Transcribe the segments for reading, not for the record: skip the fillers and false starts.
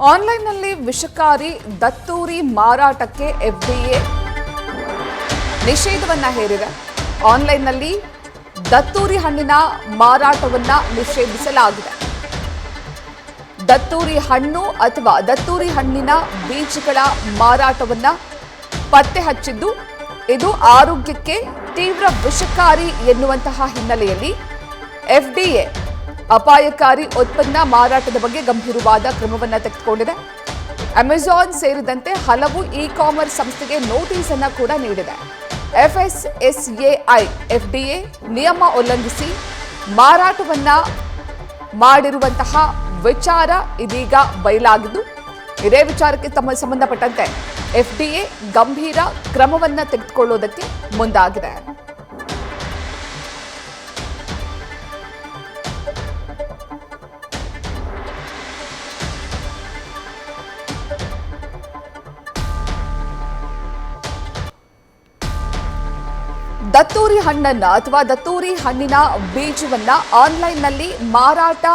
ಆನ್ಲೈನ್ನಲ್ಲಿ ವಿಷಕಾರಿ ದತ್ತೂರಿ ಮಾರಾಟಕ್ಕೆ ಎಫ್ಡಿಎ ನಿಷೇಧವನ್ನ ಹೇರಿದೆ. ಆನ್ಲೈನ್ನಲ್ಲಿ ದತ್ತೂರಿ ಹಣ್ಣಿನ ಮಾರಾಟವನ್ನ ನಿಷೇಧಿಸಲಾಗಿದೆ. ದತ್ತೂರಿ ಹಣ್ಣು ಅಥವಾ ದತ್ತೂರಿ ಹಣ್ಣಿನ ಬೀಜಗಳ ಮಾರಾಟವನ್ನ ಪತ್ತೆ ಹಚ್ಚಿದ್ದು ಇದು ಆರೋಗ್ಯಕ್ಕೆ ತೀವ್ರ ವಿಷಕಾರಿ ಎನ್ನುವಂತಹ ಹಿನ್ನೆಲೆಯಲ್ಲಿ ಎಫ್ಡಿಎ ಅಪಾಯಕಾರಿ ಉತ್ಪನ್ನ ಮಾರಾಟದ ಬಗ್ಗೆ ಗಂಭೀರವಾದ ಕ್ರಮವನ್ನು ತೆಗೆದುಕೊಂಡಿದೆ. ಅಮೆಜಾನ್ ಸೇರಿದಂತೆ ಹಲವು ಇ-ಕಾಮರ್ಸ್ ಸಂಸ್ಥೆಗೆ ನೋಟಿಸ್ ಅನ್ನು ಕೂಡ ನೀಡಿದೆ. FSSAI ಎಫ್ಡಿಎ ನಿಯಮ ಉಲ್ಲಂಘಿಸಿ ಮಾರಾಟವನ್ನ ಮಾಡಿರುವಂತಹ ವಿಚಾರ ಇದೀಗ ಬಯಲಾಗಿದ್ದು, ಇದೇ ವಿಚಾರಕ್ಕೆ ಸಂಬಂಧಪಟ್ಟಂತೆ ಎಫ್ಡಿಎ ಗಂಭೀರ ಕ್ರಮವನ್ನ ತೆಗೆದುಕೊಳ್ಳುವುದಕ್ಕೆ ಮುಂದಾಗಿದೆ. ದತ್ತೂರಿ ಹಣ್ಣನ್ನ ಅಥವಾ ದತ್ತೂರಿ ಹಣ್ಣಿನ ಬೀಜವನ್ನ ಆನ್ಲೈನ್ನಲ್ಲಿ ಮಾರಾಟ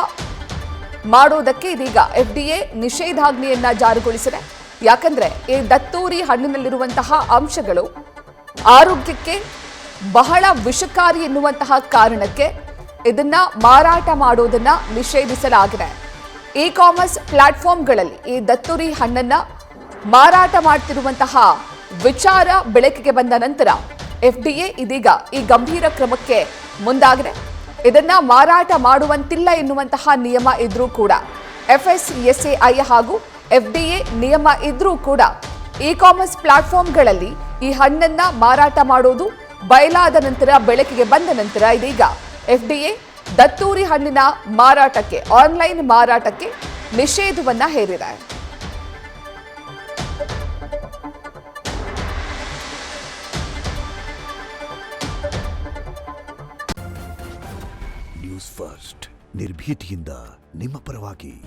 ಮಾಡೋದಕ್ಕೆ ಇದೀಗ ಎಫ್ಡಿಎ ನಿಷೇಧಾಜ್ಞೆಯನ್ನ ಜಾರಿಗೊಳಿಸಿದೆ. ಯಾಕಂದ್ರೆ ಈ ದತ್ತೂರಿ ಹಣ್ಣಿನಲ್ಲಿರುವಂತಹ ಅಂಶಗಳು ಆರೋಗ್ಯಕ್ಕೆ ಬಹಳ ವಿಷಕಾರಿ ಎನ್ನುವಂತಹ ಕಾರಣಕ್ಕೆ ಇದನ್ನ ಮಾರಾಟ ಮಾಡೋದನ್ನ ನಿಷೇಧಿಸಲಾಗಿದೆ. ಇ-ಕಾಮರ್ಸ್ ಪ್ಲಾಟ್ಫಾರ್ಮ್ಗಳಲ್ಲಿ ಈ ದತ್ತೂರಿ ಹಣ್ಣನ್ನ ಮಾರಾಟ ಮಾಡ್ತಿರುವಂತಹ ವಿಚಾರ ಬೆಳಕಿಗೆ ಬಂದ ನಂತರ ಎಫ್ಡಿಎ ಇದೀಗ ಈ ಗಂಭೀರ ಕ್ರಮಕ್ಕೆ ಮುಂದಾಗಿದೆ. ಇದನ್ನ ಮಾರಾಟ ಮಾಡುವಂತಿಲ್ಲ ಎನ್ನುವಂತಹ ನಿಯಮ ಇದ್ರೂ ಕೂಡ FSSAI ಹಾಗೂ ಎಫ್ಡಿಎ ನಿಯಮ ಇದ್ರೂ ಕೂಡ ಇ-ಕಾಮರ್ಸ್ ಪ್ಲಾಟ್ಫಾರ್ಮ್ಗಳಲ್ಲಿ ಈ ಹಣ್ಣನ್ನ ಮಾರಾಟ ಮಾಡೋದು ಬಯಲಾದ ನಂತರ ಬೆಳಕಿಗೆ ಬಂದ ನಂತರ ಇದೀಗ ಎಫ್ಡಿಎ ದತ್ತೂರಿ ಹಣ್ಣಿನ ಮಾರಾಟಕ್ಕೆ ಆನ್ಲೈನ್ ಮಾರಾಟಕ್ಕೆ ನಿಷೇಧವನ್ನ ಹೇರಿದೆ. ನ್ಯೂಸ್ ಫಸ್ಟ್ ನಿರ್ಭೀತಿಯಿಂದ ನಿಮ್ಮ ಪರವಾಗಿ.